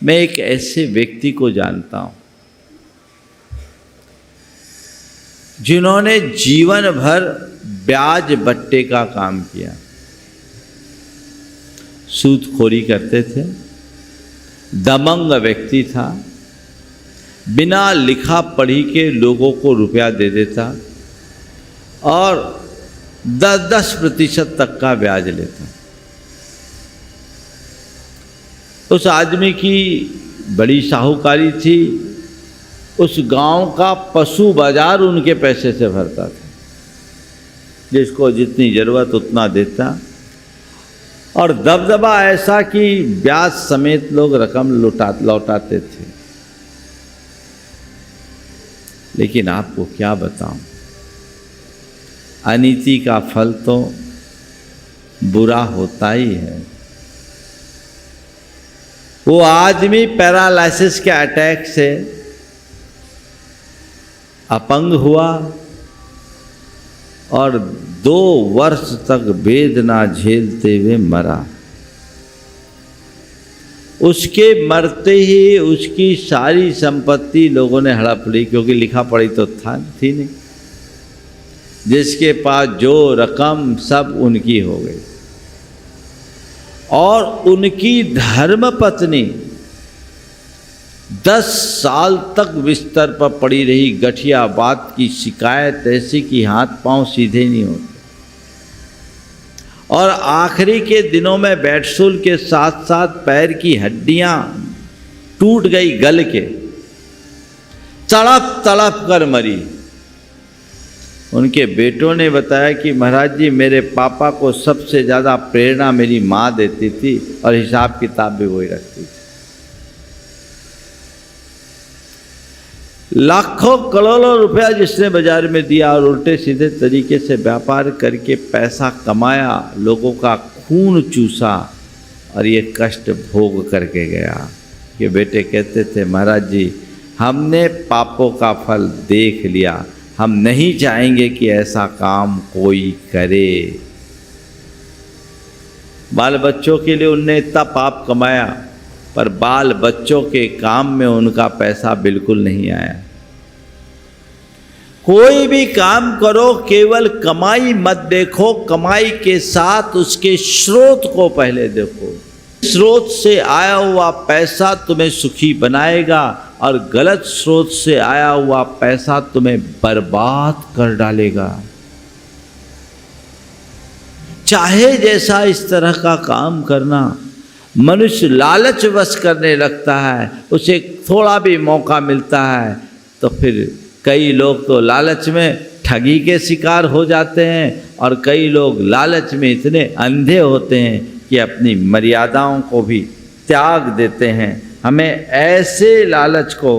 मैं एक ऐसे व्यक्ति को जानता हूं जिन्होंने जीवन भर ब्याज बट्टे का काम किया, सूदखोरी करते थे, दबंग व्यक्ति था, बिना लिखा पढ़ी के लोगों को रुपया दे देता और 10% तक का ब्याज लेता। उस आदमी की बड़ी साहूकारी थी, उस गांव का पशु बाजार उनके पैसे से भरता था, जिसको जितनी ज़रूरत उतना देता, और दबदबा ऐसा कि ब्याज समेत लोग रकम लौटाते थे। लेकिन आपको क्या बताऊं, अनीति का फल तो बुरा होता ही है। वो आदमी पैरालिसिस के अटैक से अपंग हुआ और 2 वर्ष तक वेदना झेलते हुए मरा। उसके मरते ही उसकी सारी संपत्ति लोगों ने हड़प ली, क्योंकि लिखा पढ़ी तो थी नहीं। जिसके पास जो रकम सब उनकी हो गई, और उनकी धर्मपत्नी 10 साल तक बिस्तर पर पड़ी रही, गठिया बात की शिकायत ऐसी कि हाथ पांव सीधे नहीं होते, और आखिरी के दिनों में बेडसूल के साथ साथ पैर की हड्डियां टूट गई, गल के तड़प तड़प कर मरी। उनके बेटों ने बताया कि महाराज जी, मेरे पापा को सबसे ज़्यादा प्रेरणा मेरी माँ देती थी और हिसाब किताब भी वही रखती थी। लाखों करोड़ों रुपया जिसने बाजार में दिया और उल्टे सीधे तरीके से व्यापार करके पैसा कमाया, लोगों का खून चूसा और ये कष्ट भोग करके गया। कि बेटे कहते थे, महाराज जी हमने पापों का फल देख लिया, हम नहीं चाहेंगे कि ऐसा काम कोई करे। बाल बच्चों के लिए उनने इतना पाप कमाया, पर बाल बच्चों के काम में उनका पैसा बिल्कुल नहीं आया। कोई भी काम करो, केवल कमाई मत देखो, कमाई के साथ उसके स्रोत को पहले देखो। स्रोत से आया हुआ पैसा तुम्हें सुखी बनाएगा और गलत स्रोत से आया हुआ पैसा तुम्हें बर्बाद कर डालेगा। चाहे जैसा इस तरह का काम करना, मनुष्य लालच वश करने लगता है, उसे थोड़ा भी मौका मिलता है तो फिर कई लोग तो लालच में ठगी के शिकार हो जाते हैं, और कई लोग लालच में इतने अंधे होते हैं कि अपनी मर्यादाओं को भी त्याग देते हैं। हमें ऐसे लालच को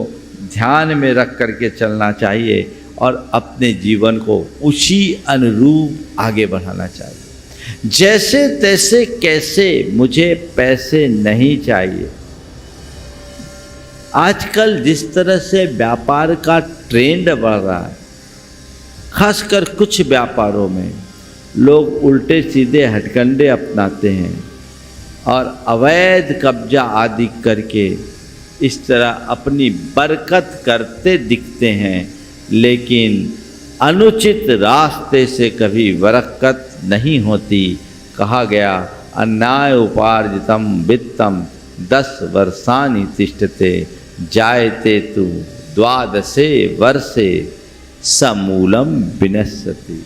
ध्यान में रख करके चलना चाहिए और अपने जीवन को उसी अनुरूप आगे बढ़ाना चाहिए। जैसे तैसे कैसे, मुझे पैसे नहीं चाहिए। आजकल जिस तरह से व्यापार का ट्रेंड बढ़ रहा है, खासकर कुछ व्यापारों में लोग उल्टे सीधे हथकंडे अपनाते हैं और अवैध कब्जा आदि करके इस तरह अपनी बरकत करते दिखते हैं, लेकिन अनुचित रास्ते से कभी बरकत नहीं होती। कहा गया, अन्याय उपार्जितम वित्तम 10 वर्षानि तिष्ठते, जायते तु 12 वर्षे समूलम विनश्यति।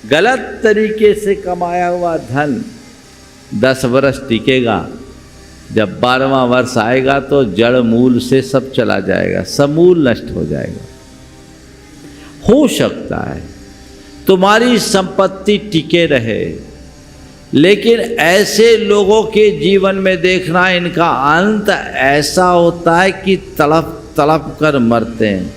गलत तरीके से कमाया हुआ धन 10 वर्ष टिकेगा, जब 12वां वर्ष आएगा तो जड़ मूल से सब चला जाएगा, समूल नष्ट हो जाएगा। हो सकता है तुम्हारी संपत्ति टिके रहे, लेकिन ऐसे लोगों के जीवन में देखना, इनका अंत ऐसा होता है कि तड़प तड़प कर मरते हैं।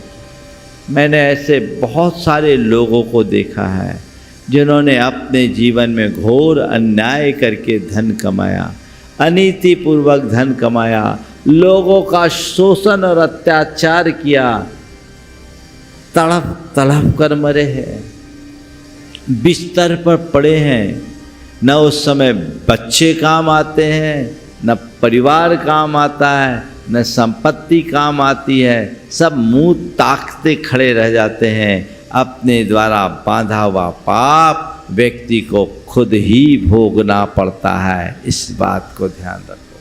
मैंने ऐसे बहुत सारे लोगों को देखा है जिन्होंने अपने जीवन में घोर अन्याय करके धन कमाया, अनीतिपूर्वक धन कमाया, लोगों का शोषण और अत्याचार किया, तड़प तड़प कर मरे हैं, बिस्तर पर पड़े हैं। न उस समय बच्चे काम आते हैं, न परिवार काम आता है, न संपत्ति काम आती है। सब मुंह ताकते खड़े रह जाते हैं। अपने द्वारा बांधा हुआ पाप व्यक्ति को खुद ही भोगना पड़ता है। इस बात को ध्यान रखो।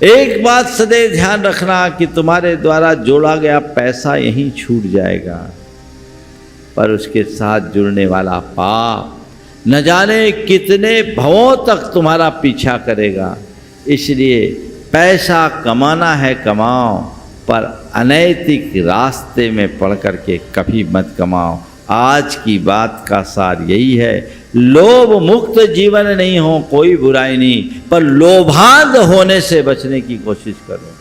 एक बात सदैव ध्यान रखना कि तुम्हारे द्वारा जोड़ा गया पैसा यहीं छूट जाएगा, पर उसके साथ जुड़ने वाला पाप न जाने कितने भवों तक तुम्हारा पीछा करेगा। इसलिए पैसा कमाना है कमाओ, पर अनैतिक रास्ते में पड़ करके कभी मत कमाओ। आज की बात का सार यही है, लोभ मुक्त जीवन नहीं हो कोई बुराई नहीं, पर लोभांध होने से बचने की कोशिश करो।